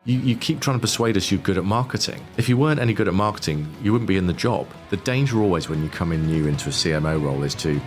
You keep trying to persuade us you're good at marketing. If you weren't any good at marketing, you wouldn't be in the job. The danger always when you come in new into a CMO role is to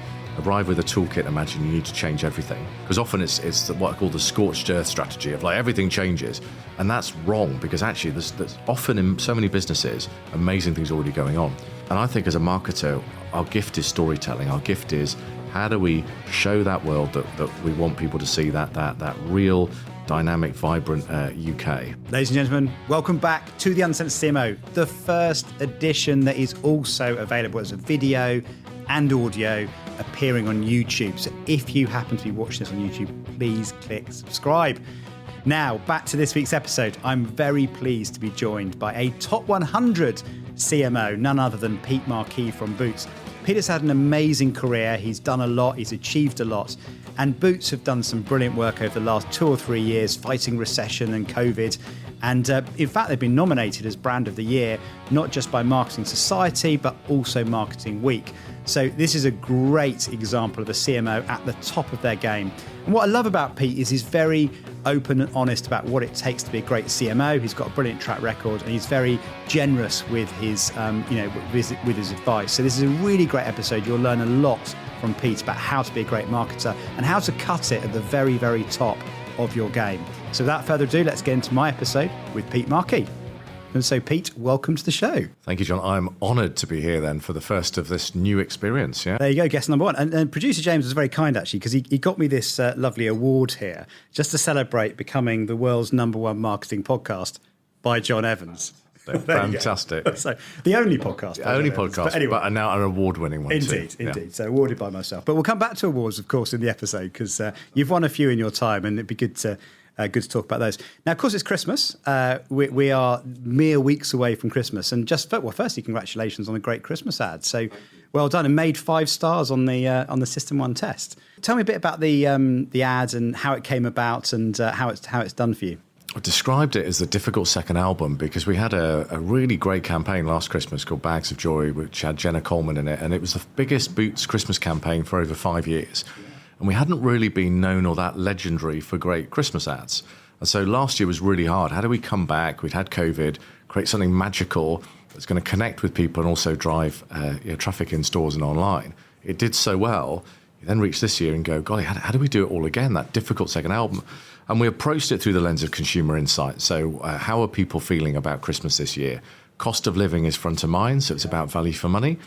arrive with a toolkit and imagine you need to change everything. Because often it's what I call the scorched earth strategy of like everything changes. And that's wrong, because actually there's often in so many businesses, amazing things already going on. And I think as a marketer, our gift is storytelling. Our gift is how do we show that world that we want people to see, that real, dynamic, vibrant UK. Ladies and gentlemen, welcome back to the Uncensored CMO, the first edition that is also available as a video and audio appearing on YouTube. So if you happen to be watching this on YouTube, please click subscribe. Now, back to this week's episode. I'm very pleased to be joined by a top 100 CMO, none other than Pete Markey from Boots. Peter's had an amazing career. He's done a lot. He's achieved a lot. And Boots have done some brilliant work over the last 2 or 3 years, fighting recession and COVID. And in fact, they've been nominated as Brand of the Year, not just by Marketing Society, but also Marketing Week. So this is a great example of a CMO at the top of their game. And what I love about Pete is he's very open and honest about what it takes to be a great CMO. He's got a brilliant track record, and he's very generous with his, with his advice. So this is a really great episode. You'll learn a lot from Pete about how to be a great marketer and how to cut it at the very, very top of your game. So without further ado, let's get into my episode with Pete Markey. And so, Pete, welcome to the show. Thank you, John. I'm honoured to be here then for the first of this new experience. Yeah. There you go, guest number one. And producer James was very kind, actually, because he got me this lovely award here just to celebrate becoming the world's #1 marketing podcast by Jon Evans. Fantastic. So the only podcast. The only podcast, but anyway, but now an award-winning one indeed, too. Indeed. Yeah. So awarded by myself. But we'll come back to awards, of course, in the episode, because you've won a few in your time, and it'd be good to talk about those. Now, of course, it's Christmas. We are mere weeks away from Christmas. And firstly, congratulations on a great Christmas ad. So well done, and made 5 stars on the System 1 test. Tell me a bit about the ad and how it came about and how it's done for you. I described it as the difficult second album because we had a really great campaign last Christmas called Bags of Joy, which had Jenna Coleman in it. And it was the biggest Boots Christmas campaign for over 5 years. And we hadn't really been known or that legendary for great Christmas ads. And so last year was really hard. How do we come back? We'd had COVID, create something magical that's going to connect with people and also drive traffic in stores and online. It did so well. You then reach this year and go, golly, how do we do it all again? That difficult second album. And we approached it through the lens of consumer insight. So how are people feeling about Christmas this year? Cost of living is front of mind, so it's about value for money.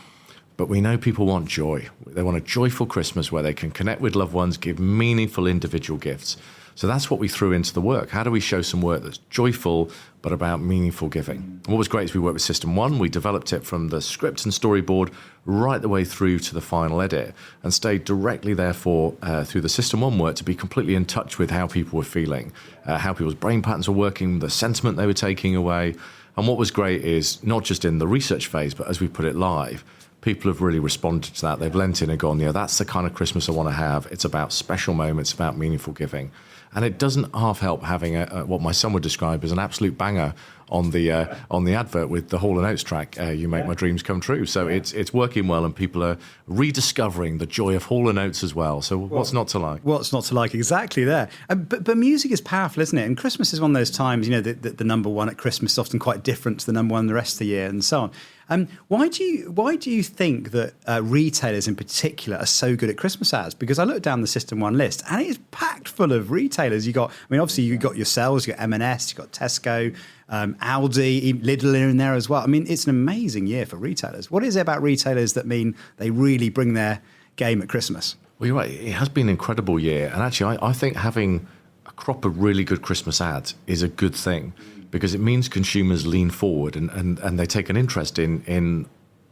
But we know people want joy. They want a joyful Christmas where they can connect with loved ones, give meaningful individual gifts. So that's what we threw into the work. How do we show some work that's joyful, but about meaningful giving? And what was great is we worked with System 1. We developed it from the script and storyboard right the way through to the final edit and stayed directly, therefore, through the System 1 work to be completely in touch with how people were feeling, how people's brain patterns were working, the sentiment they were taking away. And what was great is not just in the research phase, but as we put it live, people have really responded to that. They've lent in and gone, that's the kind of Christmas I want to have. It's about special moments, about meaningful giving. And it doesn't half help having what my son would describe as an absolute banger on the advert with the Hall & Oates track, You Make My Dreams Come True. So it's working well, and people are rediscovering the joy of Hall & Oates as well. So what's not to like? What's not to like? Exactly there. But music is powerful, isn't it? And Christmas is one of those times, the #1 at Christmas is often quite different to the #1 the rest of the year and so on. Why do you think that retailers in particular are so good at Christmas ads? Because I looked down the System 1 list and it is packed full of retailers. Obviously you've got yourselves, you've got M&S, you've got Tesco, Aldi, Lidl are in there as well. I mean, it's an amazing year for retailers. What is it about retailers that mean they really bring their game at Christmas? Well, you're right. It has been an incredible year. And actually, I think having a crop of really good Christmas ads is a good thing, because it means consumers lean forward and they take an interest in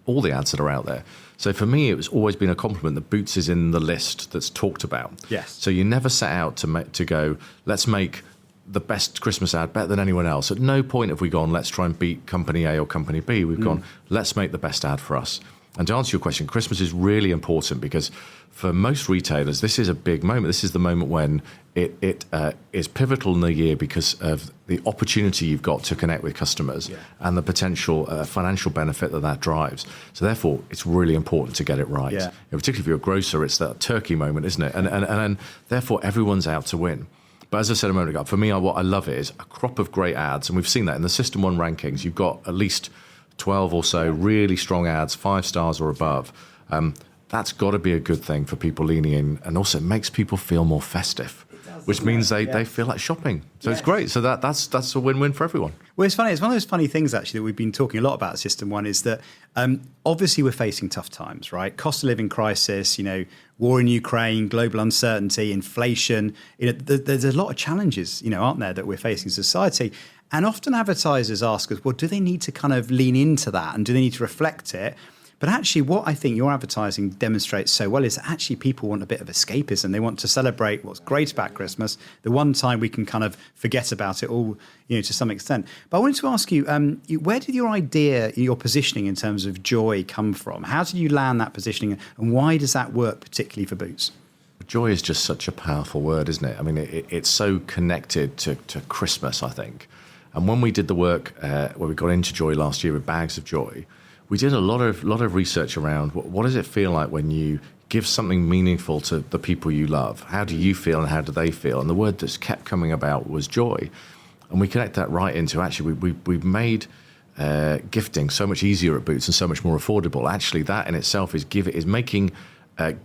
all the ads that are out there. So for me, it's always been a compliment that Boots is in the list that's talked about. Yes. So you never set out to go, let's make the best Christmas ad better than anyone else. At no point have we gone, let's try and beat company A or company B. We've gone, let's make the best ad for us. And to answer your question, Christmas is really important because for most retailers, this is a big moment. This is the moment when it is pivotal in the year because of the opportunity you've got to connect with customers and the potential financial benefit that drives. So therefore, it's really important to get it right. Particularly if you're a grocer, it's that turkey moment, isn't it? And therefore, everyone's out to win. But as I said a moment ago, for me, what I love is a crop of great ads, and we've seen that in the System 1 rankings. You've got at least 12 or so really strong ads, 5 stars or above. That's got to be a good thing for people leaning in, and also it makes people feel more festive, which means they feel like shopping. So it's great. So that's a win-win for everyone. Well, it's funny. It's one of those funny things, actually, that we've been talking a lot about System 1 is that obviously we're facing tough times, right? Cost of living crisis, war in Ukraine, global uncertainty, inflation. There's a lot of challenges, aren't there, that we're facing as a society. And often advertisers ask us, well, do they need to kind of lean into that and do they need to reflect it? But actually, what I think your advertising demonstrates so well is actually people want a bit of escapism. They want to celebrate what's great about Christmas, the one time we can kind of forget about it all, to some extent. But I wanted to ask you, where did your idea, your positioning in terms of joy come from? How did you land that positioning and why does that work particularly for Boots? Joy is just such a powerful word, isn't it? I mean, it's so connected to Christmas, I think. And when we did the work where we got into joy last year with Bags of Joy, we did a lot of research around what does it feel like when you give something meaningful to the people you love? How do you feel and how do they feel? And the word that's kept coming about was joy. And we connect that right into actually we've made gifting so much easier at Boots and so much more affordable. Actually, that in itself is making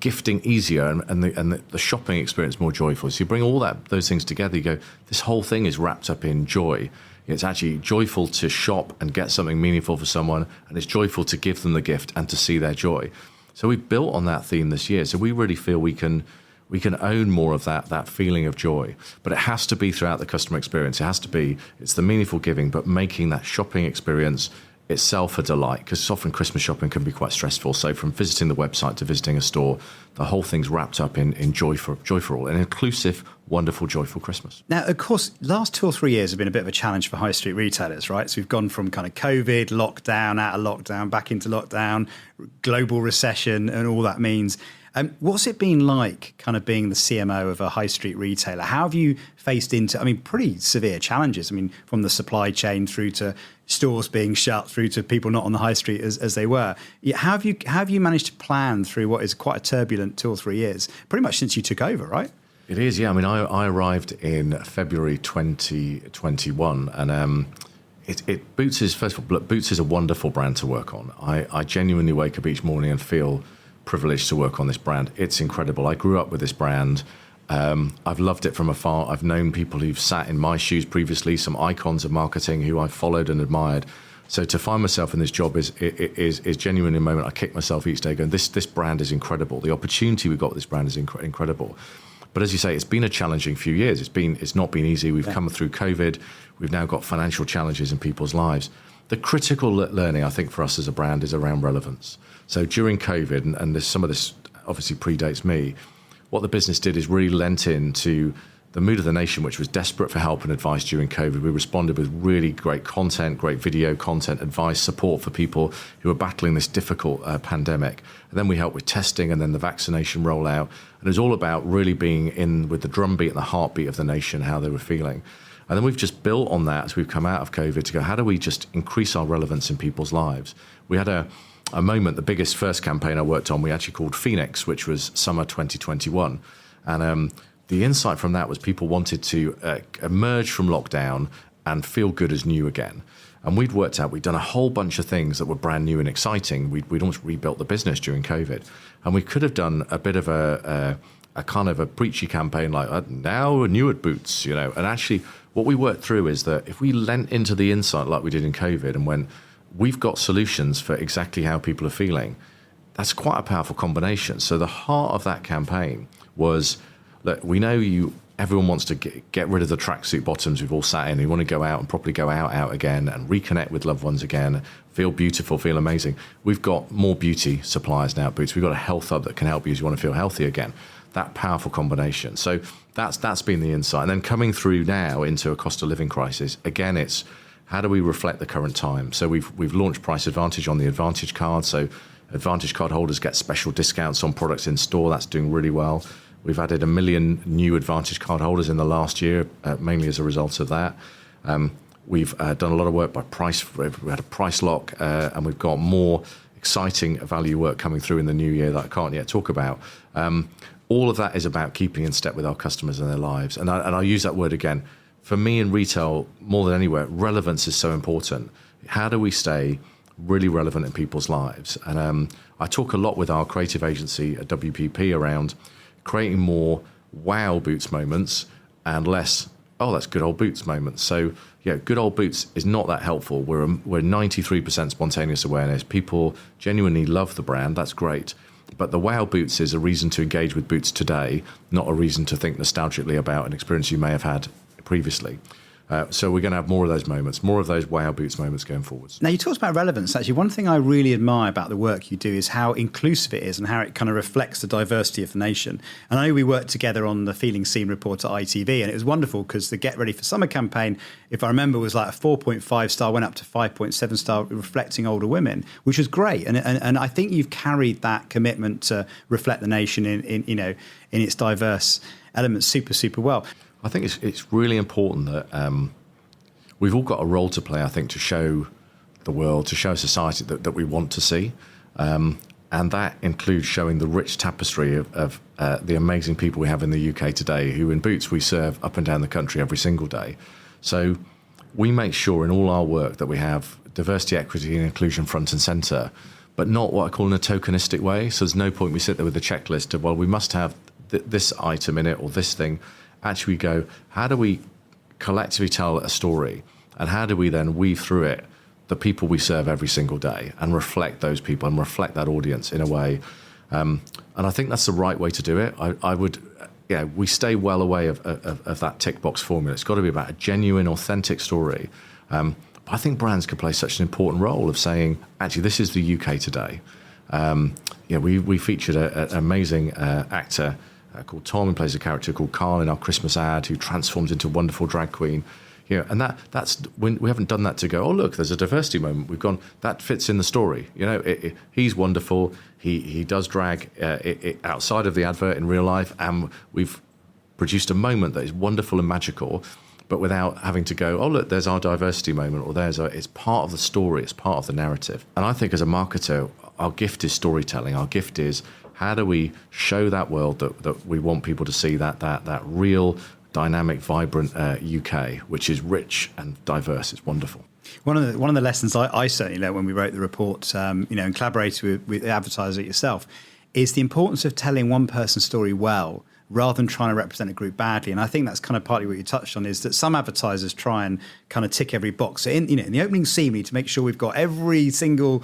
gifting easier and the shopping experience more joyful. So you bring all those things together, you go, this whole thing is wrapped up in joy. It's actually joyful to shop and get something meaningful for someone, and it's joyful to give them the gift and to see their joy. So we've built on that theme this year. So we really feel we can own more of that feeling of joy. But it has to be throughout the customer experience. It's the meaningful giving, but making that shopping experience itself a delight, because often Christmas shopping can be quite stressful. So from visiting the website to visiting a store, the whole thing's wrapped up in joy for all, an inclusive, wonderful, joyful Christmas. Now, of course, last 2 or 3 years have been a bit of a challenge for high street retailers, right? So we've gone from kind of COVID, lockdown, out of lockdown, back into lockdown, global recession and all that means. What's it been like kind of being the CMO of a high street retailer? How have you faced into, pretty severe challenges? From the supply chain through to stores being shut, through to people not on the high street as they were. How have you managed to plan through what is quite a turbulent 2 or 3 years, pretty much since you took over, right? It is, yeah. I arrived in February 2021 and Boots is, first of all, Boots is a wonderful brand to work on. I genuinely wake up each morning and feel privileged to work on this brand. It's incredible. I grew up with this brand. I've loved it from afar. I've known people who've sat in my shoes previously, some icons of marketing who I've followed and admired. So to find myself in this job is genuinely a moment I kick myself each day going, this brand is incredible. The opportunity we've got with this brand is incredible. But as you say, it's been a challenging few years. It's not been easy. We've come through COVID. We've now got financial challenges in people's lives. The critical learning, I think, for us as a brand is around relevance. So during COVID, and some of this obviously predates me, what the business did is really lent into the mood of the nation, which was desperate for help and advice during COVID. We responded with really great content, great video content, advice, support for people who are battling this difficult pandemic. And then we helped with testing and then the vaccination rollout. And it was all about really being in with the drumbeat and the heartbeat of the nation, how they were feeling. And then we've just built on that as we've come out of COVID to go, how do we just increase our relevance in people's lives? We had a moment, the biggest first campaign I worked on, we actually called Phoenix, which was summer 2021. And the insight from that was people wanted to emerge from lockdown and feel good as new again. And we'd done a whole bunch of things that were brand new and exciting. We'd almost rebuilt the business during COVID. And we could have done a bit of a kind of a preachy campaign like, now we're new at Boots, And actually what we worked through is that if we lent into the insight like we did in COVID and went, we've got solutions for exactly how people are feeling, that's quite a powerful combination. So the heart of that campaign was, look, we know everyone wants to get rid of the tracksuit bottoms we've all sat in. You want to go out and properly go out again and reconnect with loved ones again, feel beautiful, feel amazing. We've got more beauty suppliers now at Boots. We've got a health hub that can help you as you want to feel healthy again. That powerful combination. So that's been the insight. And then coming through now into a cost of living crisis, again, it's how do we reflect the current time? So we've launched Price Advantage on the Advantage card. So Advantage card holders get special discounts on products in store. That's doing really well. We've added 1 million new Advantage card holders in the last year, mainly as a result of that. We've done a lot of work by price. We had a price lock, and we've got more exciting value work coming through in the new year that I can't yet talk about. all of that is about keeping in step with our customers and their lives. And I use that word again. For me in retail, more than anywhere, relevance is so important. How do we stay really relevant in people's lives? And I talk a lot with our creative agency at WPP around creating more wow Boots moments and less, oh, that's good old Boots moments. So yeah, good old Boots is not that helpful. We're 93% spontaneous awareness. People genuinely love the brand. That's great. But the wow Boots is a reason to engage with Boots today, not a reason to think nostalgically about an experience you may have had previously. So we're going to have more of those moments, more of those wow Boots moments going forwards. Now, you talked about relevance. Actually, one thing I really admire about the work you do is how inclusive it is and how it kind of reflects the diversity of the nation. And I know we worked together on the Feeling Seen report at ITV, and it was wonderful because the Get Ready for Summer campaign, if I remember, was like a 4.5 star, went up to 5.7 star, reflecting older women, which was great. And I think you've carried that commitment to reflect the nation in its diverse elements super well. I think it's really important that we've all got a role to play, I think, to show the world, to show society that we want to see. And that includes showing the rich tapestry of the amazing people we have in the UK today, who in Boots we serve up and down the country every single day. So we make sure in all our work that we have diversity, equity and inclusion front and centre, but not what I call in a tokenistic way. So there's no point we sit there with a checklist of, well, we must have this item in it or this thing. Actually go, how do we collectively tell a story, and how do we then weave through it the people we serve every single day and reflect those people and reflect that audience in a way. And I think that's the right way to do it. I would, we stay well away of that tick box formula. It's got to be about a genuine, authentic story. But I think brands can play such an important role of saying, actually, this is the UK today. We featured an amazing actor called Tom, who plays a character called Carl in our Christmas ad, who transforms into a wonderful drag queen. And that's when we haven't done that to go, oh look, there's a diversity moment. We've gone, that fits in the story. He's wonderful. He does drag outside of the advert in real life, and we've produced a moment that is wonderful and magical, but without having to go, oh look, there's our diversity moment, or it's part of the story, it's part of the narrative. And I think as a marketer, our gift is storytelling. Our gift is, how do we show that world that we want people to see, that real, dynamic, vibrant UK, which is rich and diverse. It's wonderful. One of the lessons I certainly learned when we wrote the report, and collaborated with the advertiser yourself, is the importance of telling one person's story well, rather than trying to represent a group badly. And I think that's kind of partly what you touched on, is that some advertisers try and kind of tick every box. So in the opening scene, we need to make sure we've got every single,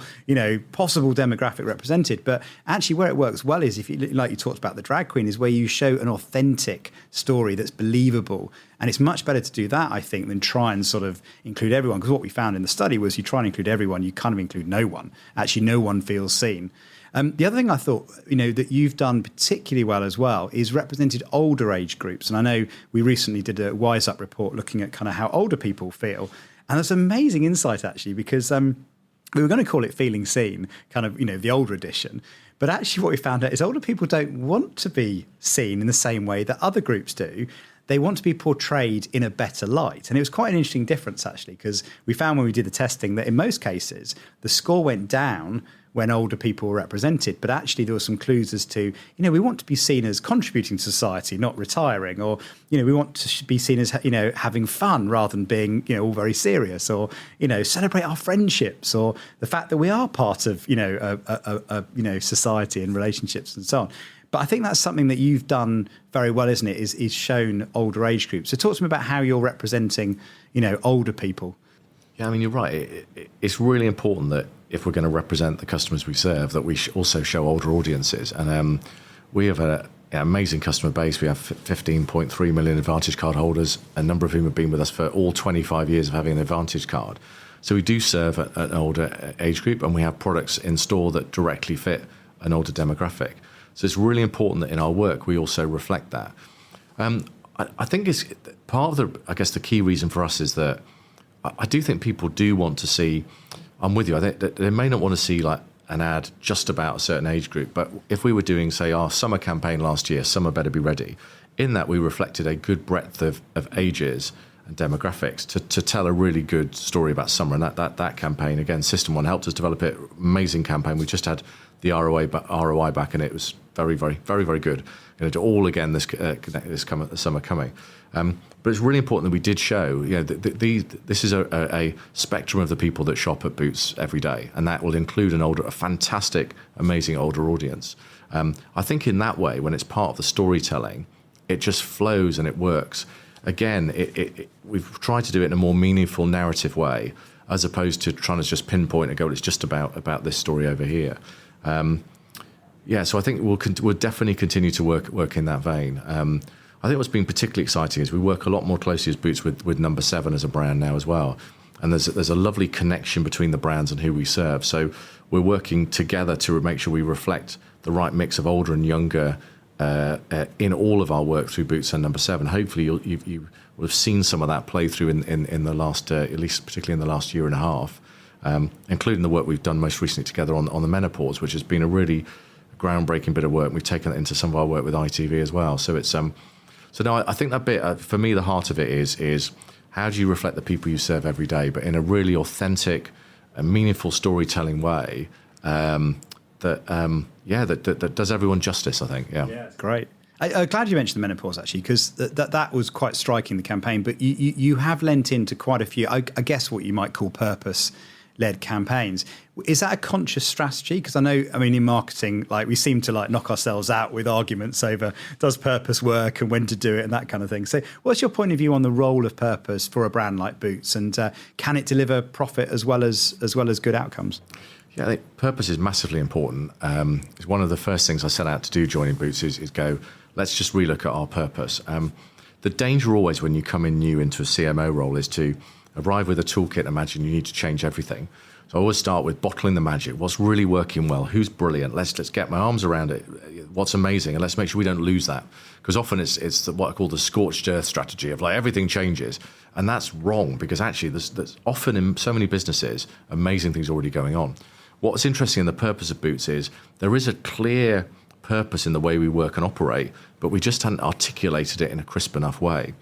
possible demographic represented. But actually where it works well is, if you, like you talked about the drag queen, is where you show an authentic story that's believable. And it's much better to do that, I think, than try and sort of include everyone. Because what we found in the study was, you try and include everyone, you kind of include no one. Actually, no one feels seen. The other thing I thought, that you've done particularly well as well is represented older age groups. And I know we recently did a Wise Up report looking at kind of how older people feel. And that's amazing insight, actually, because we were going to call it Feeling Seen, kind of, the older edition. But actually what we found out is older people don't want to be seen in the same way that other groups do. They want to be portrayed in a better light. And it was quite an interesting difference, actually, because we found when we did the testing that in most cases, the score went down when older people were represented. But actually there were some clues as to, we want to be seen as contributing to society, not retiring, or, we want to be seen as, having fun rather than being, all very serious, or, celebrate our friendships, or the fact that we are part of, society and relationships and so on. But I think that's something that you've done very well, isn't it, is shown older age groups. So talk to me about how you're representing, older people. Yeah, I mean, you're right. It's really important that if we're going to represent the customers we serve, that we also show older audiences. And we have an amazing customer base. We have 15.3 million Advantage card holders, a number of whom have been with us for all 25 years of having an Advantage card. So we do serve an older age group, and we have products in store that directly fit an older demographic. So it's really important that in our work we also reflect that. I think it's part of the key reason for us is that I do think people do want to see. I'm with you. I think that they may not want to see like an ad just about a certain age group, but if we were doing, say, our summer campaign last year, Summer Better Be Ready, in that we reflected a good breadth of ages and demographics to tell a really good story about summer. And that campaign, again, System One helped us develop it. Amazing campaign. We just had the ROI back, and it was very, very, very, very good. To all again this summer coming. But it's really important that we did show, this is a spectrum of the people that shop at Boots every day, and that will include a fantastic, amazing older audience. I think in that way, when it's part of the storytelling, it just flows and it works. Again, we've tried to do it in a more meaningful narrative way, as opposed to trying to just pinpoint and go, well, it's just about this story over here. So I think we'll definitely continue to work in that vein. I think what's been particularly exciting is we work a lot more closely as Boots with Number 7 as a brand now as well. And there's a lovely connection between the brands and who we serve. So we're working together to make sure we reflect the right mix of older and younger in all of our work through Boots and Number 7. Hopefully you will have seen some of that play through in the last, at least particularly in the last year and a half, including the work we've done most recently together on the menopause, which has been a really groundbreaking bit of work. We've taken that into some of our work with ITV as well. So it's so now I think that bit for me, the heart of it is how do you reflect the people you serve every day, but in a really authentic and meaningful storytelling way that does everyone justice, I think. Yeah, great. I'm glad you mentioned the menopause, actually, because that was quite striking, the campaign. But you have lent into quite a few, I guess, what you might call purpose-led campaigns. Is that a conscious strategy? Because in marketing, we seem to knock ourselves out with arguments over does purpose work and when to do it and that kind of thing. So what's your point of view on the role of purpose for a brand like Boots, and can it deliver profit as well as good outcomes? Yeah, I think purpose is massively important. It's one of the first things I set out to do joining Boots is go, let's just relook at our purpose. The danger always when you come in new into a CMO role is to arrive with a toolkit and imagine you need to change everything. So I always start with bottling the magic. What's really working well? Who's brilliant? Let's get my arms around it. What's amazing? And let's make sure we don't lose that. Because often it's what I call the scorched earth strategy of everything changes. And that's wrong, because actually there's often in so many businesses, amazing things already going on. What's interesting in the purpose of Boots is there is a clear purpose in the way we work and operate, but we just hadn't articulated it in a crisp enough way.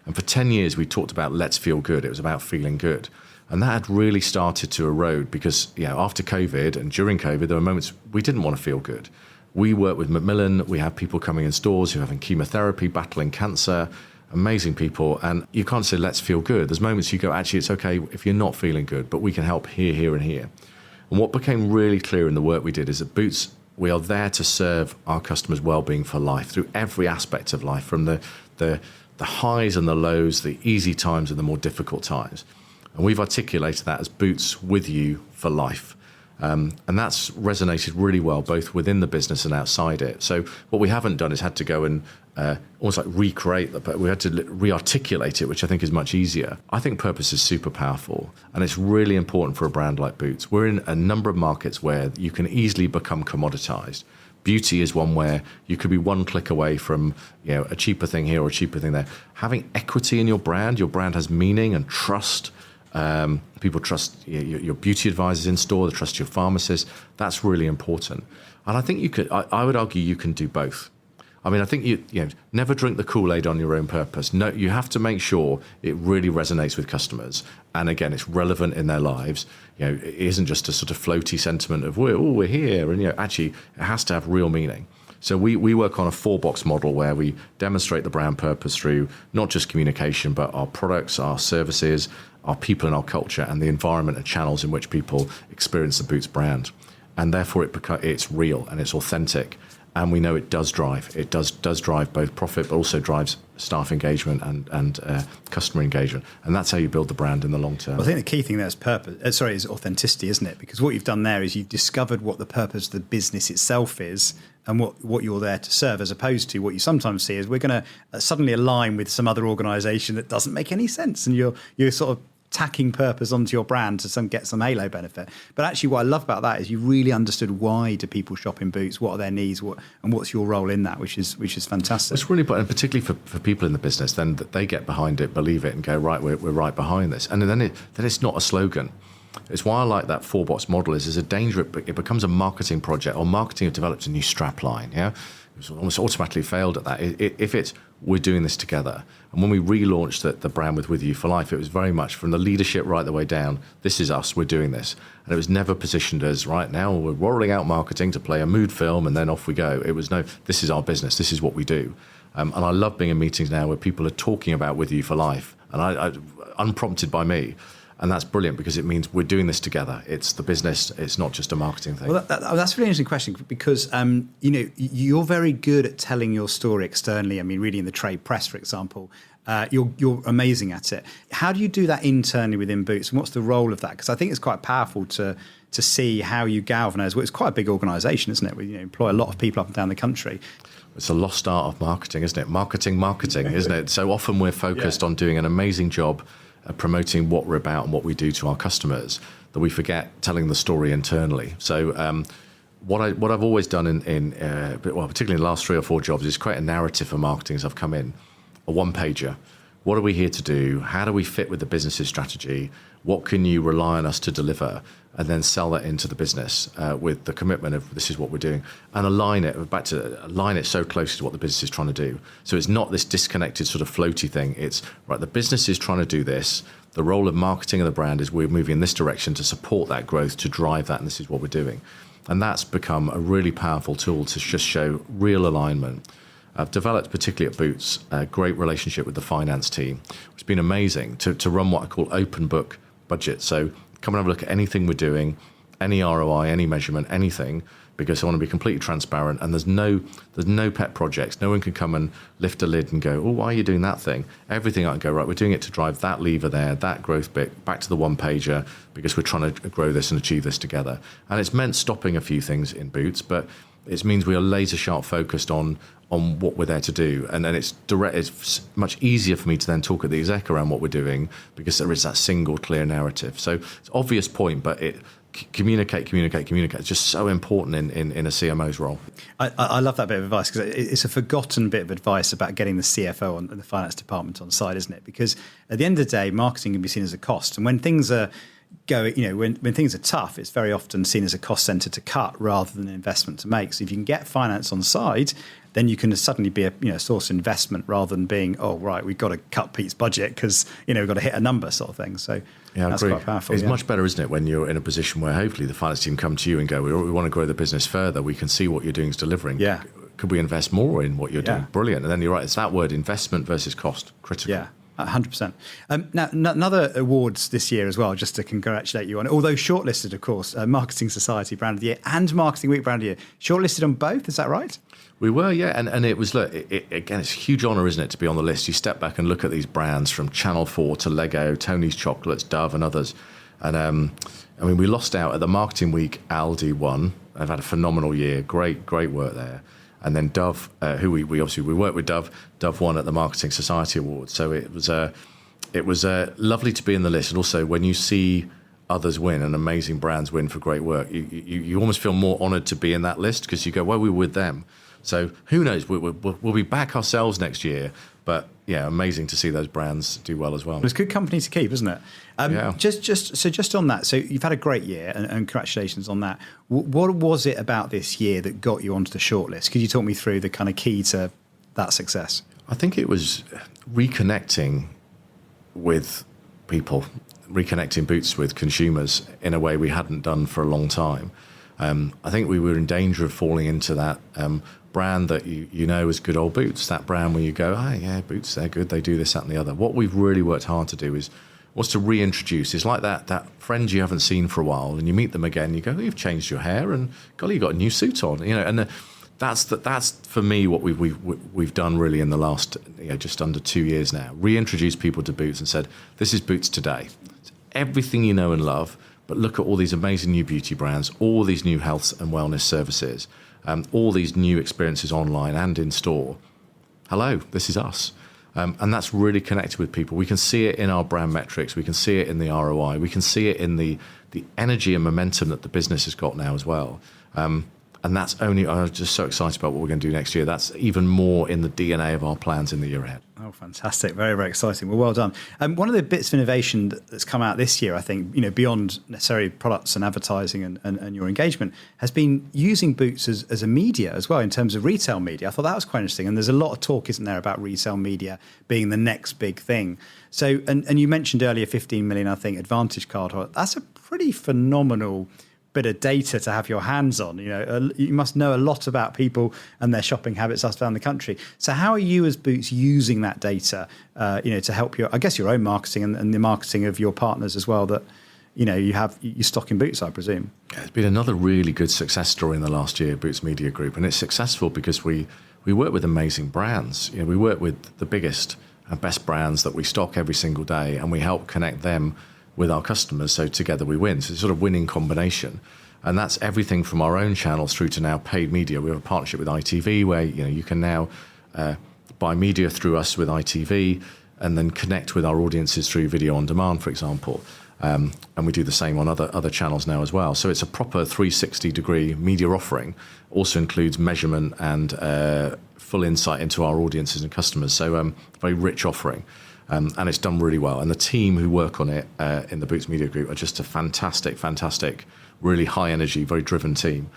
And for 10 years, we talked about let's feel good. It was about feeling good. And that had really started to erode because, after COVID and during COVID, there were moments we didn't want to feel good. We work with Macmillan. We have people coming in stores who are having chemotherapy, battling cancer, amazing people. And you can't say, let's feel good. There's moments you go, actually, it's okay if you're not feeling good, but we can help here, here, and here. And what became really clear in the work we did is at Boots, we are there to serve our customers' well-being for life through every aspect of life, from the highs and the lows, the easy times and the more difficult times. And we've articulated that as Boots with you for life. And that's resonated really well, both within the business and outside it. So what we haven't done is had to go and almost recreate that, but we had to re-articulate it, which I think is much easier. I think purpose is super powerful, and it's really important for a brand like Boots. We're in a number of markets where you can easily become commoditized. Beauty is one where you could be one click away from a cheaper thing here or a cheaper thing there. Having equity in your brand has meaning and trust. People trust your beauty advisors in store, they trust your pharmacist. That's really important. And I think I would argue you can do both. I think you never drink the Kool-Aid on your own purpose. No, you have to make sure it really resonates with customers. And again, it's relevant in their lives. It isn't just a sort of floaty sentiment of we're here. And actually it has to have real meaning. So we work on a 4-box model where we demonstrate the brand purpose through not just communication, but our products, our services, our people and our culture, and the environment and channels in which people experience the Boots brand. And therefore it's real and it's authentic. And we know it does drive. It does drive both profit, but also drives staff engagement and customer engagement. And that's how you build the brand in the long term. Well, I think the key thing there is is authenticity, isn't it? Because what you've done there is you've discovered what the purpose of the business itself is and what you're there to serve, as opposed to what you sometimes see is we're going to suddenly align with some other organisation that doesn't make any sense. And you're sort of tacking purpose onto your brand to get some halo benefit. But actually what I love about that is you really understood why do people shop in Boots, what are their needs, and what's your role in that, which is fantastic. It's really important, and particularly for people in the business, then that they get behind it, believe it, and go, right, we're right behind this. And then it's not a slogan. It's why I like that 4-box model is a danger. It becomes a marketing project, or marketing have developed a new strap line. Yeah, was almost automatically failed at that. If it's we're doing this together, and when we relaunched the brand with You for Life, it was very much from the leadership right the way down. This is us. We're doing this, and it was never positioned as right now we're rolling out marketing to play a mood film and then off we go. It was no. This is our business. This is what we do, and I love being in meetings now where people are talking about With You for Life, and I unprompted by me. And that's brilliant because it means we're doing this together. It's the business. It's not just a marketing thing. Well, that's a really interesting question because, you're very good at telling your story externally. I mean, reading the trade press, for example, you're amazing at it. How do you do that internally within Boots? And what's the role of that? Because I think it's quite powerful to see how you galvanise. Well, it's quite a big organisation, isn't it? We employ a lot of people up and down the country. It's a lost art of marketing, isn't it? Marketing, isn't it? So often we're focused on doing an amazing job promoting what we're about and what we do to our customers, that we forget telling the story internally. So what I've always done particularly in the last 3 or 4 jobs, is create a narrative for marketing as I've come in, a one-pager. What are we here to do? How do we fit with the business's strategy? What can you rely on us to deliver? And then sell that into the business with the commitment of this is what we're doing, and align it so closely to what the business is trying to do. So it's not this disconnected sort of floaty thing. It's right, the business is trying to do this. The role of marketing of the brand is we're moving in this direction to support that growth, to drive that, and this is what we're doing. And that's become a really powerful tool to just show real alignment. I've developed, particularly at Boots, a great relationship with the finance team. It's been amazing to run what I call open book budget. So come and have a look at anything we're doing, any ROI, any measurement, anything, because I want to be completely transparent. And there's no pet projects. No one can come and lift a lid and go, oh, why are you doing that thing? Everything I can go, right, we're doing it to drive that lever there, that growth bit, back to the one-pager, because we're trying to grow this and achieve this together. And it's meant stopping a few things in Boots, but it means we are laser-sharp focused on what we're there to do. And then it's much easier for me to then talk at the exec around what we're doing because there is that single clear narrative. So it's an obvious point, but communicate. It's just so important in a CMO's role. I love that bit of advice because it's a forgotten bit of advice about getting the CFO and the finance department on side, isn't it? Because at the end of the day, marketing can be seen as a cost. And when things are when things are tough, it's very often seen as a cost centre to cut rather than an investment to make. So if you can get finance on side, then you can suddenly be a source of investment rather than being, oh, right, we've got to cut Pete's budget because, we've got to hit a number sort of thing. So that's quite powerful. It's much better, isn't it, when you're in a position where hopefully the finance team come to you and go, we want to grow the business further. We can see what you're doing is delivering. Yeah. Could we invest more in what you're doing? Brilliant. And then you're right, it's that word, investment versus cost, critical. Yeah. 100%. Now, another awards this year as well, just to congratulate you on, although shortlisted, of course, Marketing Society Brand of the Year and Marketing Week Brand of the Year. Shortlisted on both, is that right? We were, yeah. And it was, look, again, it's a huge honour, isn't it, to be on the list. You step back and look at these brands from Channel 4 to Lego, Tony's Chocolates, Dove and others. And we lost out at the Marketing Week. Aldi won. They've had a phenomenal year. Great work there. And then Dove, who we worked with Dove. Dove won at the Marketing Society Awards. So it was lovely to be in the list. And also when you see others win and amazing brands win for great work, you almost feel more honoured to be in that list because you go, well, we were with them. So who knows? We'll be back ourselves next year. But yeah, amazing to see those brands do well as well. It's a good company to keep, isn't it? Yeah. Just on that, so you've had a great year, and congratulations on that. What was it about this year that got you onto the shortlist? Could you talk me through the kind of key to that success? I think it was reconnecting with people, reconnecting Boots with consumers in a way we hadn't done for a long time. I think we were in danger of falling into that brand that you know as good old Boots, that brand where you go, oh yeah, Boots, they're good, they do this, that and the other. What we've really worked hard to do was to reintroduce. It's like that friend you haven't seen for a while and you meet them again, you go, oh, you've changed your hair and golly, you got a new suit on, and that's for me what we've done really in the last just under 2 years now. Reintroduced people to Boots and said, this is Boots today. It's everything you know and love, but look at all these amazing new beauty brands, all these new health and wellness services, all these new experiences online and in store. Hello, this is us. And that's really connected with people. We can see it in our brand metrics. We can see it in the ROI. We can see it in the energy and momentum that the business has got now as well. And that's I'm just so excited about what we're going to do next year. That's even more in the DNA of our plans in the year ahead. Oh, fantastic. Very, very exciting. Well done. One of the bits of innovation that's come out this year, I think, beyond necessarily products and advertising and your engagement, has been using Boots as a media as well in terms of retail media. I thought that was quite interesting. And there's a lot of talk, isn't there, about retail media being the next big thing. So, and you mentioned earlier 15 million, I think, Advantage card holder. That's a pretty phenomenal bit of data to have your hands on. You must know a lot about people and their shopping habits around the country. So how are you as Boots using that data to help your own marketing and the marketing of your partners as well, that you stock in Boots, I presume? Yeah, it's been another really good success story in the last year, Boots Media Group, and it's successful because we work with amazing brands. We work with the biggest and best brands that we stock every single day, and we help connect them with our customers, so together we win. So it's sort of winning combination. And that's everything from our own channels through to now paid media. We have a partnership with ITV where you can now buy media through us with ITV and then connect with our audiences through video on demand, for example. And we do the same on other channels now as well. So it's a proper 360-degree media offering. Also includes measurement and full insight into our audiences and customers. So very rich offering. And it's done really well. And the team who work on it in the Boots Media Group are just a fantastic, really high energy, very driven team.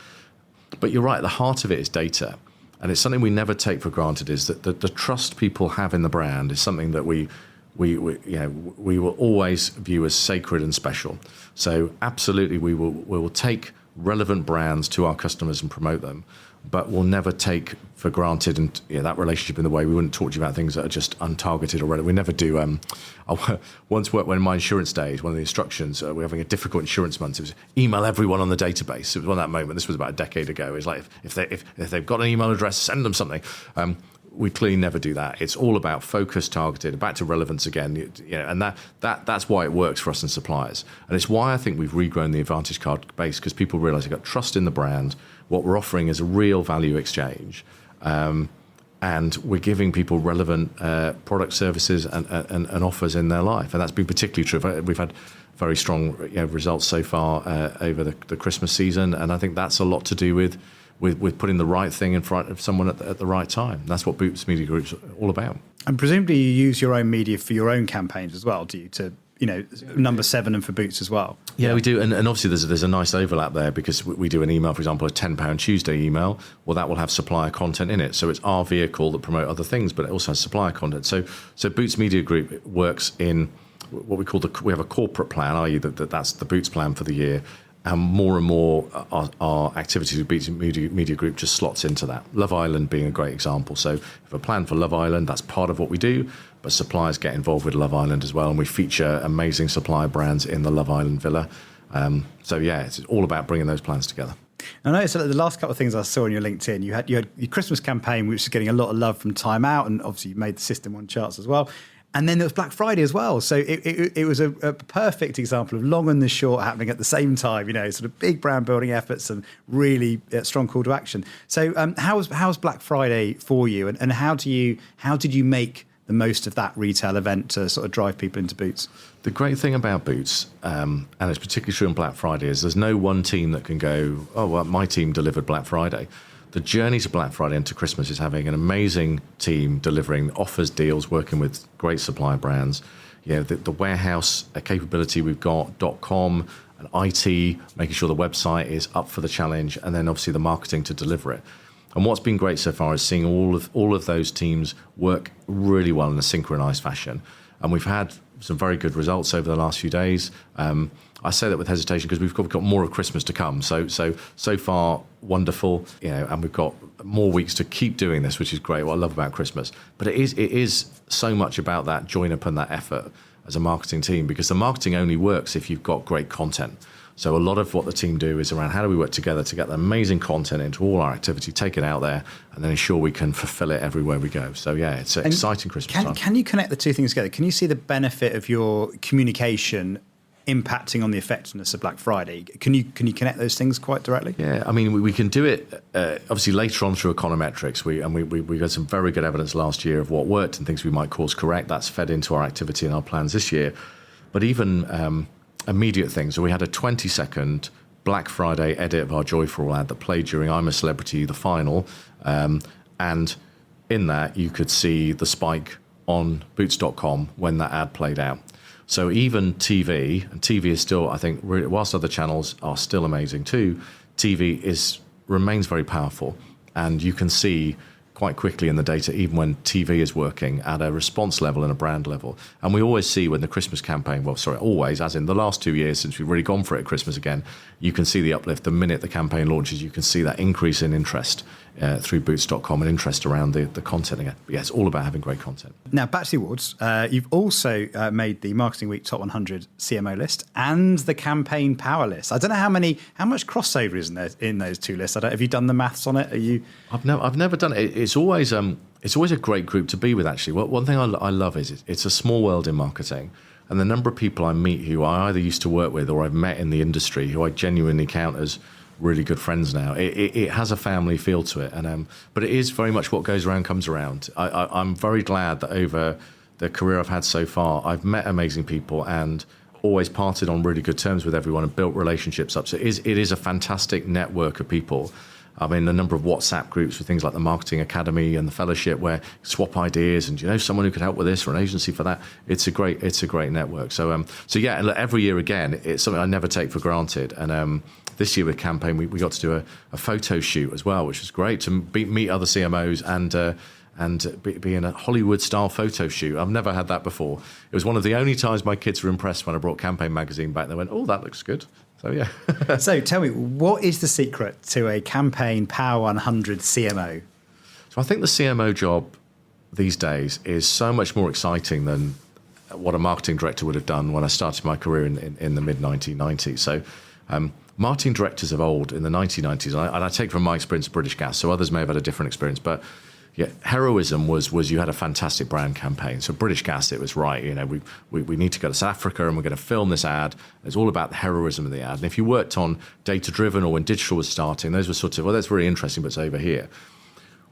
But you're right, the heart of it is data. And it's something we never take for granted, is that the trust people have in the brand is something that we will always view as sacred and special. So absolutely we will take relevant brands to our customers and promote them, but we'll never take for granted that relationship in the way we wouldn't talk to you about things that are just untargeted or relevant. We never do. I once worked when in my insurance days, one of the instructions, we're having a difficult insurance month, it was email everyone on the database. It was one of that moment, this was about a decade ago, it was like, if they've got an email address, send them something. We clearly never do that. It's all about focus, targeted, back to relevance again, and that's why it works for us and suppliers. And it's why I think we've regrown the Advantage card base, because people realise they've got trust in the brand. What we're offering is a real value exchange, and we're giving people relevant product, services, and offers in their life. And that's been particularly true. We've had very strong results so far over the Christmas season, and I think that's a lot to do with putting the right thing in front of someone at the right time. That's what Boots Media Group's all about. And presumably you use your own media for your own campaigns as well, do you? To number 7 and for Boots as well. Yeah, we do. And obviously there's a nice overlap there, because we do an email, for example, a £10 Tuesday email. Well, that will have supplier content in it. So it's our vehicle that promote other things, but it also has supplier content. So Boots Media Group works in what we call we have a corporate plan, i.e. that's the Boots plan for the year. And more our activities with Boots Media Group just slots into that. Love Island being a great example. So if a plan for Love Island, that's part of what we do, but suppliers get involved with Love Island as well, and we feature amazing supplier brands in the Love Island villa. It's all about bringing those plans together. I noticed that the last couple of things I saw on your LinkedIn, you had your Christmas campaign, which is getting a lot of love from Time Out, and obviously you made the System 1 charts as well. And then there was Black Friday as well. So it was a perfect example of long and the short happening at the same time, sort of big brand building efforts and really strong call to action. So how's Black Friday for you? And how did you make the most of that retail event to sort of drive people into Boots? The great thing about Boots, and it's particularly true on Black Friday, is there's no one team that can go, oh, well, my team delivered Black Friday. The journey to Black Friday and to Christmas is having an amazing team delivering offers, deals, working with great supplier brands. The warehouse capability we've got, .com and IT, making sure the website is up for the challenge, and then obviously the marketing to deliver it. And what's been great so far is seeing all of those teams work really well in a synchronized fashion. And we've had some very good results over the last few days. I say that with hesitation because we've got more of Christmas to come. So far, wonderful, and we've got more weeks to keep doing this, which is great. What I love about Christmas, but it is so much about that join up and that effort as a marketing team, because the marketing only works if you've got great content. So a lot of what the team do is around how do we work together to get the amazing content into all our activity, take it out there, and then ensure we can fulfill it everywhere we go. So yeah, it's an exciting Christmas time. Can you connect the two things together? Can you see the benefit of your communication impacting on the effectiveness of Black Friday? Can you connect those things quite directly? Yeah, I mean, we can do it obviously later on through econometrics. We got some very good evidence last year of what worked and things we might course correct. That's fed into our activity and our plans this year. But even immediate things. So we had a 20-second Black Friday edit of our Joy for All ad that played during I'm a Celebrity, the final. And in that, you could see the spike on Boots.com when that ad played out. So even TV, and TV is still, I think, whilst other channels are still amazing too, TV remains very powerful, and you can see quite quickly in the data, even when TV is working at a response level and a brand level. And we always see when the Christmas campaign, always, as in the last 2 years since we've really gone for it at Christmas again, you can see the uplift. The minute the campaign launches, you can see that increase in interest through Boots.com and interest around the content again. But yeah, it's all about having great content. Now, back to the awards. You've also made the Marketing Week Top 100 CMO list and the Campaign Power list. I don't know how much crossover is in those two lists. Have you done the maths on it? Are you? I've never done it. It's always a great group to be with, actually. One thing I love is it's a small world in marketing, and the number of people I meet who I either used to work with or I've met in the industry who I genuinely count as really good friends now. It has a family feel to it, but it is very much what goes around comes around. I'm very glad that over the career I've had so far, I've met amazing people and always parted on really good terms with everyone and built relationships up. So it is a fantastic network of people. I mean, the number of WhatsApp groups for things like the Marketing Academy and the Fellowship where you swap ideas and, someone who could help with this or an agency for that. It's a great network. So yeah, every year again, it's something I never take for granted. And this year with Campaign, we got to do a photo shoot as well, which was great to meet other CMOs and be in a Hollywood-style photo shoot. I've never had that before. It was one of the only times my kids were impressed when I brought Campaign magazine back. They went, "Oh, that looks good." So, yeah. So tell me, what is the secret to a Campaign Power 100 CMO? So I think the CMO job these days is so much more exciting than what a marketing director would have done when I started my career in the mid-1990s. So marketing directors of old in the 1990s, and I take from my experience of British Gas, so others may have had a different experience, but yeah, heroism was you had a fantastic brand campaign. So British Gas, it was right. We need to go to South Africa and we're going to film this ad. It's all about the heroism of the ad. And if you worked on data-driven or when digital was starting, those were sort of, well, that's really interesting, but it's over here.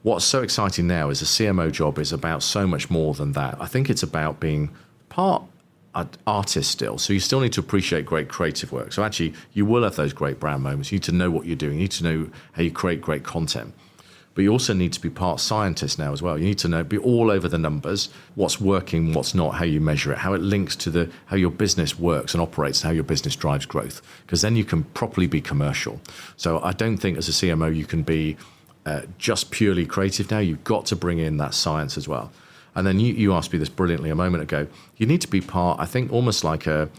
What's so exciting now is the CMO job is about so much more than that. I think it's about being part artist still. So you still need to appreciate great creative work. So actually, you will have those great brand moments. You need to know what you're doing. You need to know how you create great content. But you also need to be part scientist now as well. You need to be all over the numbers, what's working, what's not, how you measure it, how it links to how your business works and operates, and how your business drives growth. Because then you can properly be commercial. So I don't think as a CMO you can be just purely creative now. You've got to bring in that science as well. And then you asked me this brilliantly a moment ago. You need to be part, I think, almost like a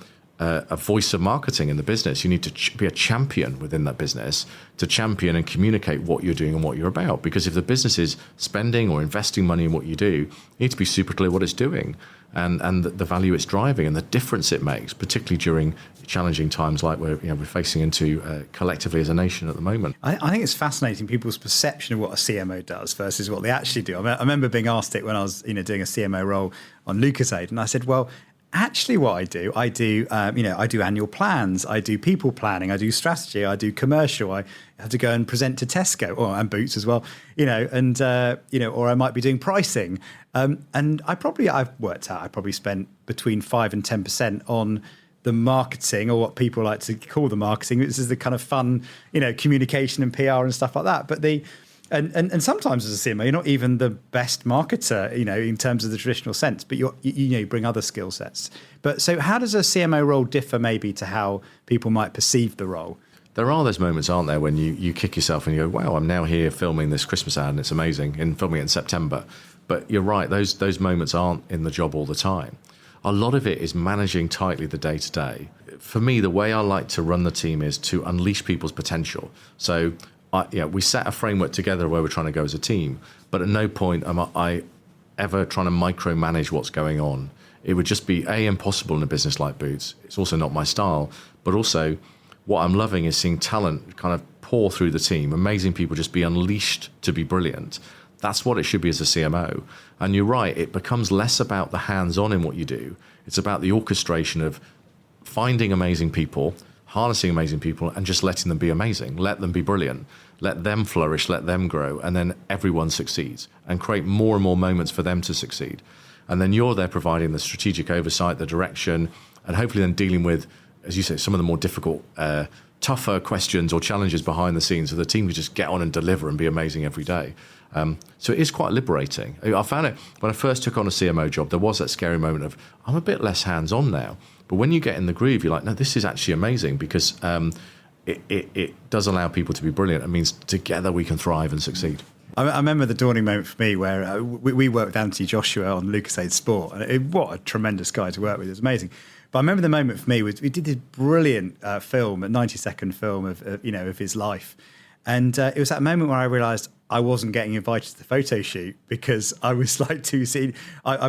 voice of marketing in the business. You need to be a champion within that business to champion and communicate what you're doing and what you're about. Because if the business is spending or investing money in what you do, you need to be super clear what it's doing and the value it's driving and the difference it makes, particularly during challenging times like we're facing into collectively as a nation at the moment. I think it's fascinating people's perception of what a CMO does versus what they actually do. I remember being asked it when I was doing a CMO role on Lucasade, and I said, well, actually, what I do annual plans, I do people planning, I do strategy, I do commercial, I have to go and present to Tesco and Boots as well, or I might be doing pricing. And I've worked out, I probably spent between 5 and 10% on the marketing, or what people like to call the marketing. This is the kind of fun, communication and PR and stuff like that. But And sometimes as a CMO, you're not even the best marketer, in terms of the traditional sense, but you bring other skill sets. But so how does a CMO role differ maybe to how people might perceive the role? There are those moments, aren't there, when you kick yourself and you go, wow, I'm now here filming this Christmas ad and it's amazing, and filming it in September. But you're right, those moments aren't in the job all the time. A lot of it is managing tightly the day-to-day. For me, the way I like to run the team is to unleash people's potential. So we set a framework together where we're trying to go as a team, but at no point am I ever trying to micromanage what's going on. It would just be impossible in a business like Boots. It's also not my style, but also what I'm loving is seeing talent kind of pour through the team, amazing people just be unleashed to be brilliant. That's what it should be as a CMO. And you're right, it becomes less about the hands-on in what you do. It's about the orchestration of finding amazing people, harnessing amazing people, and just letting them be amazing. Let them be brilliant. Let them flourish, let them grow, and then everyone succeeds, and create more and more moments for them to succeed. And then you're there providing the strategic oversight, the direction, and hopefully then dealing with, as you say, some of the more difficult tougher questions or challenges behind the scenes so the team could just get on and deliver and be amazing every day. So it is quite liberating. I found it when I first took on a CMO job, there was that scary moment of, I'm a bit less hands-on now. But when you get in the groove, you're like, no, this is actually amazing because it does allow people to be brilliant. It means together we can thrive and succeed. I remember the dawning moment for me where we worked with Anthony Joshua on LucasAid Sport. And what a tremendous guy to work with. It was amazing. But I remember the moment for me was we did this brilliant film, a 90-second film of his life. And it was that moment where I realised I wasn't getting invited to the photo shoot because I was like too seen. I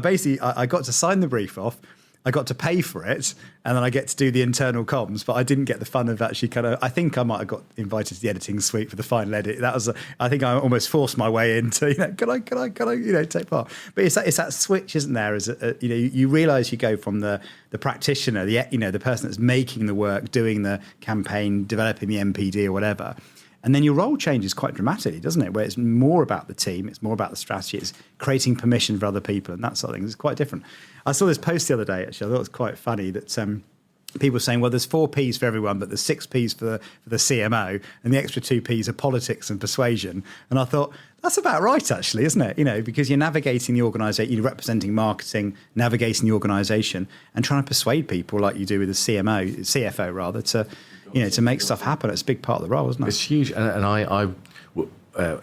got to sign the brief off. I got to pay for it, and then I get to do the internal comms, but I didn't get the fun of actually I think I might have got invited to the editing suite for the final edit. That was, I think I almost forced my way into, can I take part? But it's that switch, isn't there? As you realise you go from the practitioner, the person that's making the work, doing the campaign, developing the MPD or whatever. And then your role changes quite dramatically, doesn't it? Where it's more about the team, it's more about the strategy, it's creating permission for other people and that sort of thing. It's quite different. I saw this post the other day, actually. I thought it was quite funny that people were saying, well, there's 4 Ps for everyone, but there's 6 Ps for the CMO, and the extra 2 Ps are politics and persuasion. And I thought, that's about right, actually, isn't it? Because you're navigating the organisation, you're representing marketing, navigating the organisation, and trying to persuade people like you do with the CFO rather, to make stuff happen. It's a big part of the role, isn't it? It's huge. And I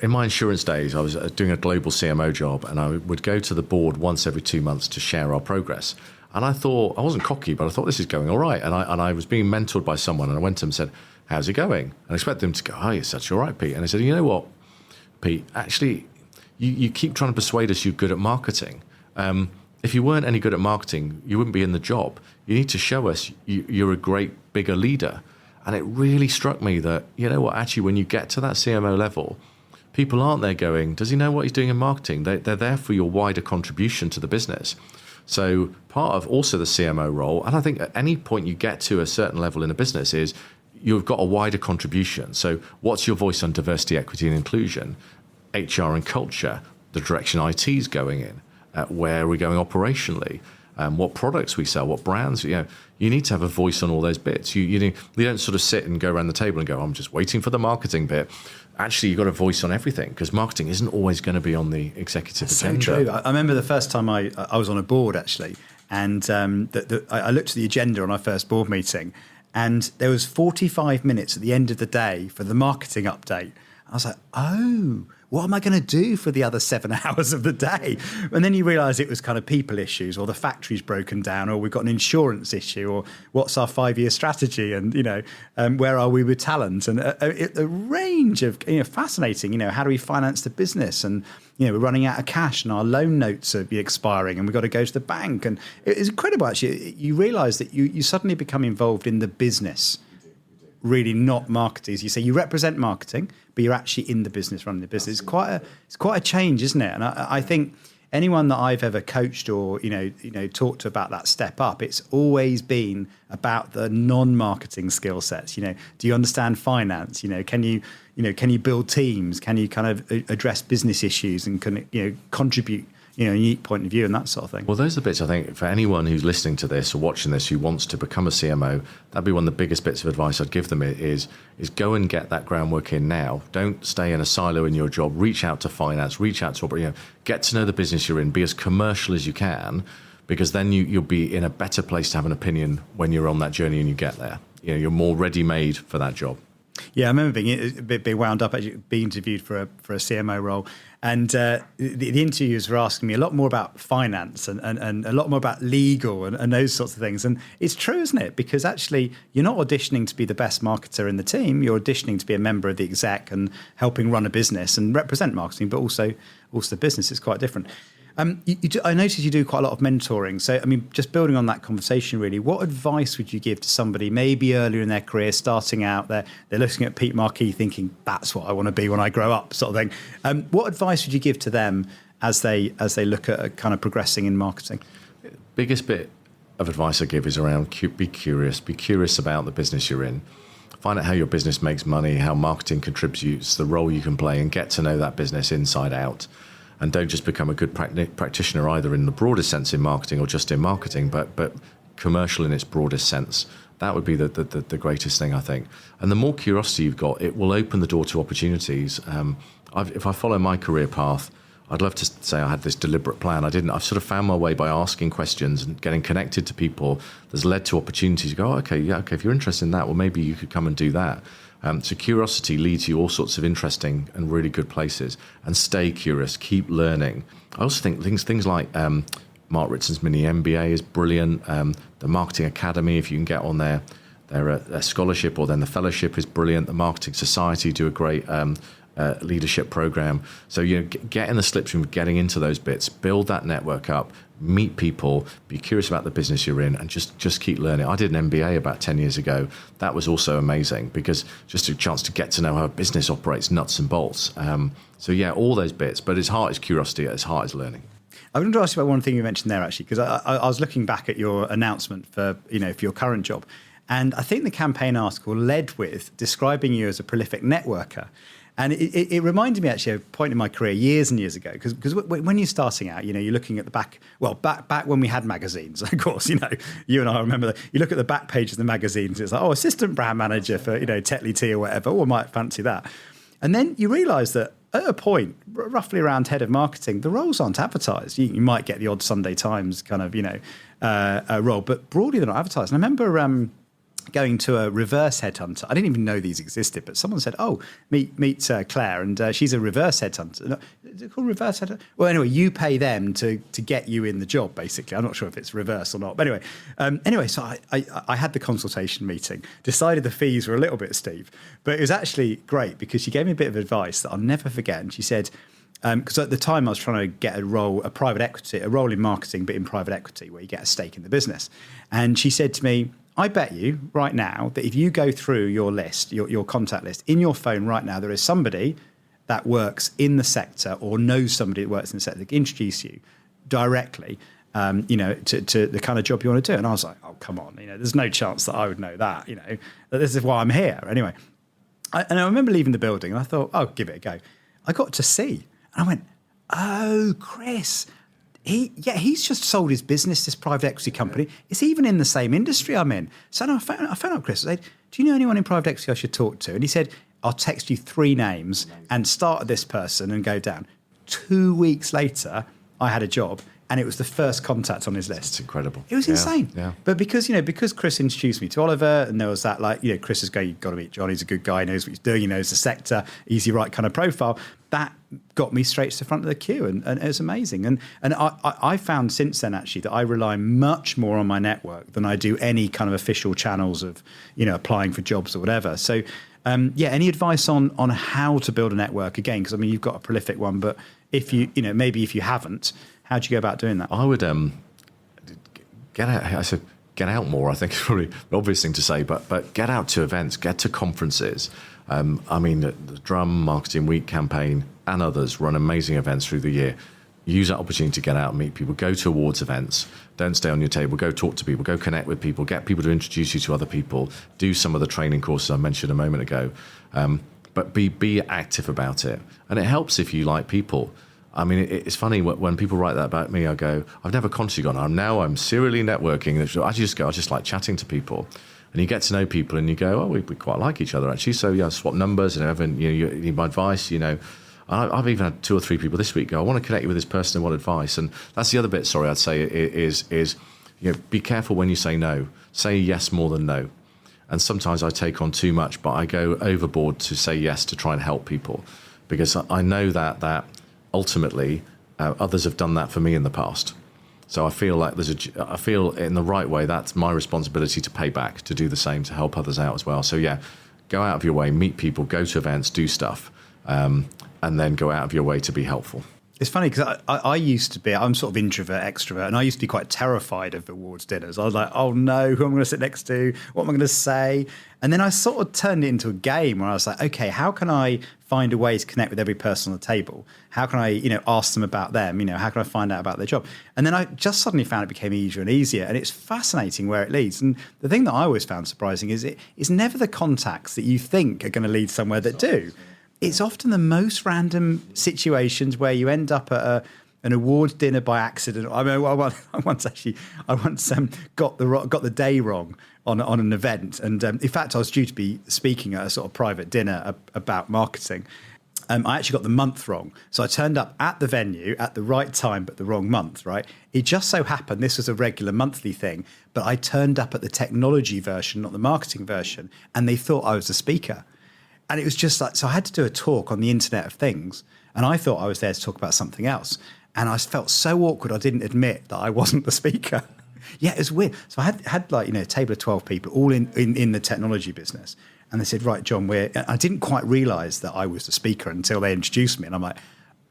in my insurance days, I was doing a global CMO job, and I would go to the board once every 2 months to share our progress. And I thought, I wasn't cocky, but I thought this is going all right. And I was being mentored by someone, and I went to him and said, how's it going? And I expected him to go, oh, it's such all right, Pete. And I said, you know what, Pete, actually, you keep trying to persuade us you're good at marketing. If you weren't any good at marketing, you wouldn't be in the job. You need to show us you're a great, bigger leader. And it really struck me that, you know what, actually, when you get to that CMO level, people aren't there going, does he know what he's doing in marketing? They're there for your wider contribution to the business. So part of also the CMO role, and I think at any point you get to a certain level in a business is you've got a wider contribution. So what's your voice on diversity, equity and inclusion, HR and culture, the direction IT is going in, where are we going operationally, what products we sell, what brands, you need to have a voice on all those bits. You don't sort of sit and go around the table and go, I'm just waiting for the marketing bit. Actually, you've got a voice on everything because marketing isn't always going to be on the executive agenda. So true. I remember the first time I was on a board, actually, and I looked at the agenda on our first board meeting, and there was 45 minutes at the end of the day for the marketing update. I was like, oh, what am I going to do for the other 7 hours of the day? And then you realise it was kind of people issues, or the factory's broken down, or we've got an insurance issue, or what's our 5-year strategy, and where are we with talent, and a range of fascinating. How do we finance the business, and we're running out of cash, and our loan notes are expiring, and we've got to go to the bank, and it's incredible. Actually, you realise that you suddenly become involved in the business. Really not marketing. As you say, you represent marketing, but you're actually in the business, running the business. It's quite a change, isn't it? And I think anyone that I've ever coached or talked to about that step up, it's always been about the non-marketing skill sets. Do you understand finance? Can you build teams? Can you kind of address business issues and contribute? A unique point of view and that sort of thing. Well, those are the bits I think for anyone who's listening to this or watching this who wants to become a CMO, that'd be one of the biggest bits of advice I'd give them is go and get that groundwork in now. Don't stay in a silo in your job. Reach out to finance, reach out to, get to know the business you're in, be as commercial as you can, because then you'll be in a better place to have an opinion when you're on that journey and you get there. You're more ready-made for that job. Yeah, I remember being wound up, actually being interviewed for a CMO role. And the interviewers were asking me a lot more about finance and a lot more about legal and those sorts of things. And it's true, isn't it? Because actually, you're not auditioning to be the best marketer in the team. You're auditioning to be a member of the exec and helping run a business and represent marketing, but also the business is quite different. I noticed you do quite a lot of mentoring. So, just building on that conversation, really, what advice would you give to somebody maybe earlier in their career, starting out, they're looking at Pete Markey thinking, that's what I want to be when I grow up, sort of thing. What advice would you give to them as they look at kind of progressing in marketing? Biggest bit of advice I give is around be curious. Be curious about the business you're in. Find out how your business makes money, how marketing contributes, the role you can play, and get to know that business inside out. And don't just become a good practitioner either in the broadest sense in marketing or just in marketing, but commercial in its broadest sense. That would be the greatest thing, I think. And the more curiosity you've got, it will open the door to opportunities. If I follow my career path, I'd love to say I had this deliberate plan. I didn't. I've sort of found my way by asking questions and getting connected to people that's led to opportunities. You go, okay, if you're interested in that, well, maybe you could come and do that. So curiosity leads you all sorts of interesting and really good places. And stay curious, keep learning. I also think things like Mark Ritson's mini MBA is brilliant. The Marketing Academy, if you can get on their scholarship or then the fellowship is brilliant. The Marketing Society do a great leadership program. So get in the slipstream, getting into those bits, build that network up, meet people, be curious about the business you're in, and just keep learning. I did an MBA about 10 years ago. That was also amazing because just a chance to get to know how a business operates, nuts and bolts. So all those bits, but as heart is curiosity, as heart is learning. I wanted to ask you about one thing you mentioned there, actually, because I was looking back at your announcement for your current job, and I think the campaign article led with describing you as a prolific networker. And it reminded me actually of a point in my career years and years ago, because when you're starting out, you're looking at the back when we had magazines, of course, you and I remember that. You look at the back page of the magazines, it's like, assistant brand manager for, Tetley Tea or whatever, or I might fancy that. And then you realise that at a point, roughly around head of marketing, the roles aren't advertised. You might get the odd Sunday Times kind of, role, but broadly they're not advertised. And I remember going to a reverse headhunter. I didn't even know these existed, but someone said, meet Claire, and she's a reverse headhunter. No, is it called reverse headhunter? Well, anyway, you pay them to get you in the job, basically. I'm not sure if it's reverse or not. But anyway, so I had the consultation meeting, decided the fees were a little bit steep, but it was actually great because she gave me a bit of advice that I'll never forget. And she said, because at the time I was trying to get a role in marketing, but in private equity, where you get a stake in the business. And she said to me, I bet you right now that if you go through your list, your contact list, in your phone right now, there is somebody that works in the sector or knows somebody that works in the sector that can introduce you directly, to the kind of job you want to do. And I was like, oh, come on, there's no chance that I would know that, that this is why I'm here. Anyway, I remember leaving the building and I thought, oh, give it a go. I got to see, and I went, oh, Chris, he's just sold his business, this private equity company. It's even in the same industry I'm in. So I found out Chris. I said, do you know anyone in private equity I should talk to? And he said, I'll text you 3 names and start at this person and go down. 2 weeks later, I had a job, and it was the first contact on his list. It's incredible. It was insane. Yeah. But because Chris introduced me to Oliver, and there was that, Chris is going, you've got to meet John. He's a good guy. He knows what he's doing. He knows the sector. He's the right kind of profile. That got me straight to the front of the queue, and it was amazing. And I found since then, actually, that I rely much more on my network than I do any kind of official channels of, applying for jobs or whatever. So, any advice on how to build a network? Again, because, you've got a prolific one, but if maybe if you haven't, how do you go about doing that? I would get out. I said get out more. I think it's probably the obvious thing to say, but get out to events, get to conferences. The Drum Marketing Week campaign and others run amazing events through the year. Use that opportunity to get out and meet people. Go to awards events. Don't stay on your table. Go talk to people. Go connect with people. Get people to introduce you to other people. Do some of the training courses I mentioned a moment ago. But be active about it. And it helps if you like people. It's funny when people write that about me. I go, I've never consciously gone. I'm serially networking. I just like chatting to people, and you get to know people, and you go, we quite like each other actually. So swap numbers, and you need my advice. I've even had 2 or 3 people this week go, I want to connect you with this person and want advice. And that's the other bit. Sorry, I'd say is be careful when you say no. Say yes more than no. And sometimes I take on too much, but I go overboard to say yes to try and help people, because I know that ultimately others have done that for me in the past. So I feel like I feel in the right way, that's my responsibility to pay back, to do the same, to help others out as well. So go out of your way, meet people, go to events, do stuff, and then go out of your way to be helpful. It's funny because I used to be, I'm sort of introvert, extrovert, and I used to be quite terrified of awards dinners. I was like, oh no, who am I going to sit next to? What am I going to say? And then I sort of turned it into a game where I was like, okay, how can I find a way to connect with every person on the table? How can I, ask them about them? How can I find out about their job? And then I just suddenly found it became easier and easier, and it's fascinating where it leads. And the thing that I always found surprising is it's never the contacts that you think are going to lead somewhere that do. It's often the most random situations where you end up at an awards dinner by accident. I mean, I once got the day wrong on an event, and in fact, I was due to be speaking at a sort of private dinner about marketing. I actually got the month wrong. So I turned up at the venue at the right time, but the wrong month, right? It just so happened this was a regular monthly thing, but I turned up at the technology version, not the marketing version, and they thought I was the speaker. And it was just like, so I had to do a talk on the Internet of Things, and I thought I was there to talk about something else. And I felt so awkward, I didn't admit that I wasn't the speaker. Yeah, it was weird. So I had like, a table of 12 people all in the technology business. And they said, right, Jon, I didn't quite realise that I was the speaker until they introduced me. And I'm like,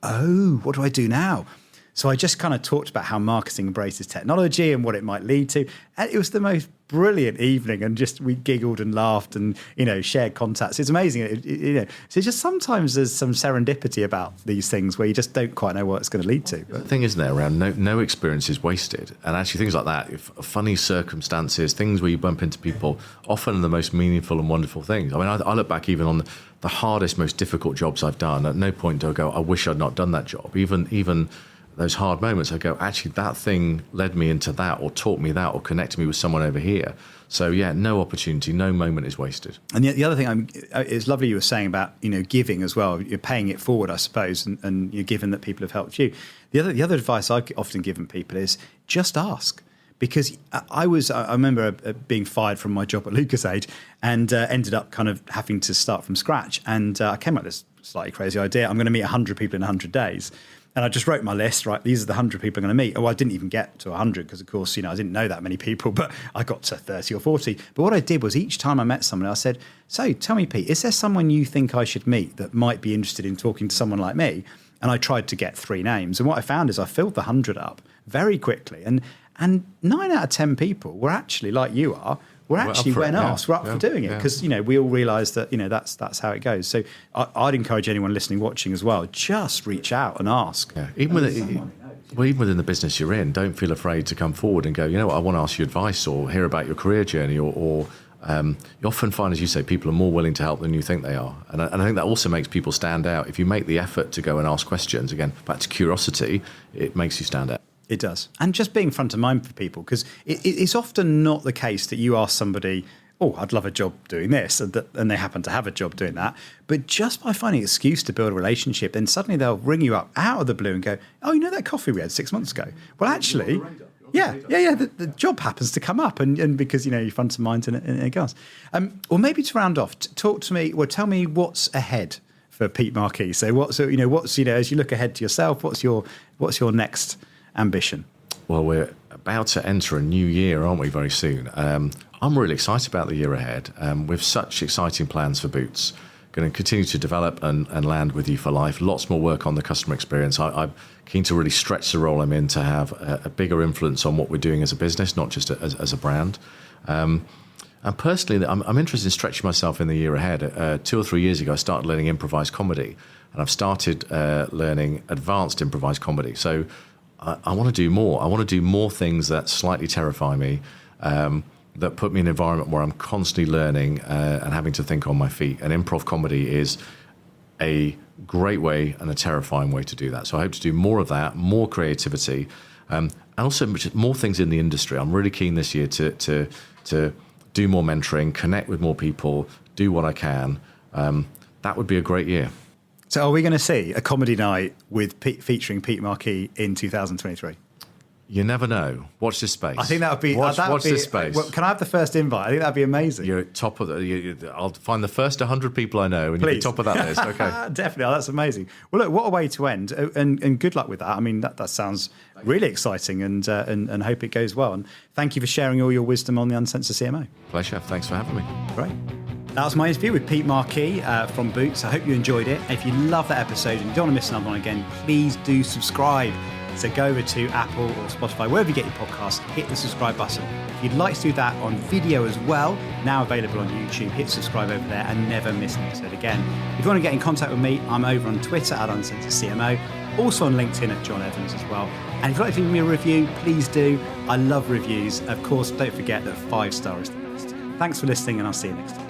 oh, what do I do now? So I just kind of talked about how marketing embraces technology and what it might lead to. And it was the most brilliant evening. And just we giggled and laughed and, shared contacts. It's amazing. So just sometimes there's some serendipity about these things where you just don't quite know what it's going to lead to. The thing isn't there around no experience is wasted. And actually things like that, if funny circumstances, things where you bump into people, often the most meaningful and wonderful things. I mean, I look back even on the hardest, most difficult jobs I've done. At no point do I go, I wish I'd not done that job. Even those hard moments, I go, actually, that thing led me into that, or taught me that, or connected me with someone over here. So yeah, no opportunity, no moment is wasted. And the other thing, it's lovely you were saying about giving as well. You're paying it forward, I suppose, and you're given that people have helped you. The other advice I've often given people is just ask. Because I remember being fired from my job at LucasAid and ended up kind of having to start from scratch. And I came up with this slightly crazy idea. I'm going to meet 100 people in 100 days. And I just wrote my list, right? These are the 100 people I'm going to meet. Oh, I didn't even get to 100 because, of course, I didn't know that many people, but I got to 30 or 40. But what I did was each time I met someone, I said, so tell me, Pete, is there someone you think I should meet that might be interested in talking to someone like me? And I tried to get 3 names. And what I found is I filled the 100 up very quickly. And 9 out of 10 people were actually like you are. We're actually, when asked, we're up for doing it because, we all realise that, that's how it goes. So I'd encourage anyone listening, watching as well, just reach out and ask. Yeah. Even within the business you're in, don't feel afraid to come forward and go, I want to ask you advice or hear about your career journey or you often find, as you say, people are more willing to help than you think they are. And I think that also makes people stand out. If you make the effort to go and ask questions, again, back to curiosity, it makes you stand out. It does. And just being front of mind for people, because it's often not the case that you ask somebody, oh, I'd love a job doing this, and they happen to have a job doing that. But just by finding an excuse to build a relationship, then suddenly they'll ring you up out of the blue and go, oh, that coffee we had 6 months ago? Well, actually, the job happens to come up, and because, you're front of mind and it goes. Or maybe to round off, tell me what's ahead for Pete Markey. So what's as you look ahead to yourself, what's your next ambition? Well, we're about to enter a new year, aren't we, very soon? I'm really excited about the year ahead. With such exciting plans for Boots. Going to continue to develop and land with you for life. Lots more work on the customer experience. I'm keen to really stretch the role I'm in to have a bigger influence on what we're doing as a business, not just as a brand. And personally, I'm interested in stretching myself in the year ahead. 2 or 3 years ago, I started learning improvised comedy, and I've started learning advanced improvised comedy. So I want to do more. I want to do more things that slightly terrify me, that put me in an environment where I'm constantly learning and having to think on my feet. And improv comedy is a great way and a terrifying way to do that. So I hope to do more of that, more creativity, and also more things in the industry. I'm really keen this year to do more mentoring, connect with more people, do what I can. That would be a great year. So are we going to see a comedy night featuring Pete Markey in 2023? You never know. Watch this space. I think that would be... Watch this space. Well, can I have the first invite? I think that'd be amazing. You're at top of I'll find the first 100 people I know and you'll be top of that list. Okay. Definitely. Oh, that's amazing. Well, look, what a way to end. And good luck with that. I mean, that sounds really exciting and hope it goes well. And thank you for sharing all your wisdom on the Uncensored CMO. Pleasure. Thanks for having me. Great. That was my interview with Pete Markey from Boots. I hope you enjoyed it. If you love that episode and you don't want to miss another one again, please do subscribe. So go over to Apple or Spotify, wherever you get your podcasts, hit the subscribe button. If you'd like to do that on video as well, now available on YouTube, hit subscribe over there and never miss an episode again. If you want to get in contact with me, I'm over on Twitter at UncensoredCMO, also on LinkedIn at Jon Evans as well. And if you'd like to leave me a review, please do. I love reviews. Of course, don't forget that 5-star is the best. Thanks for listening and I'll see you next time.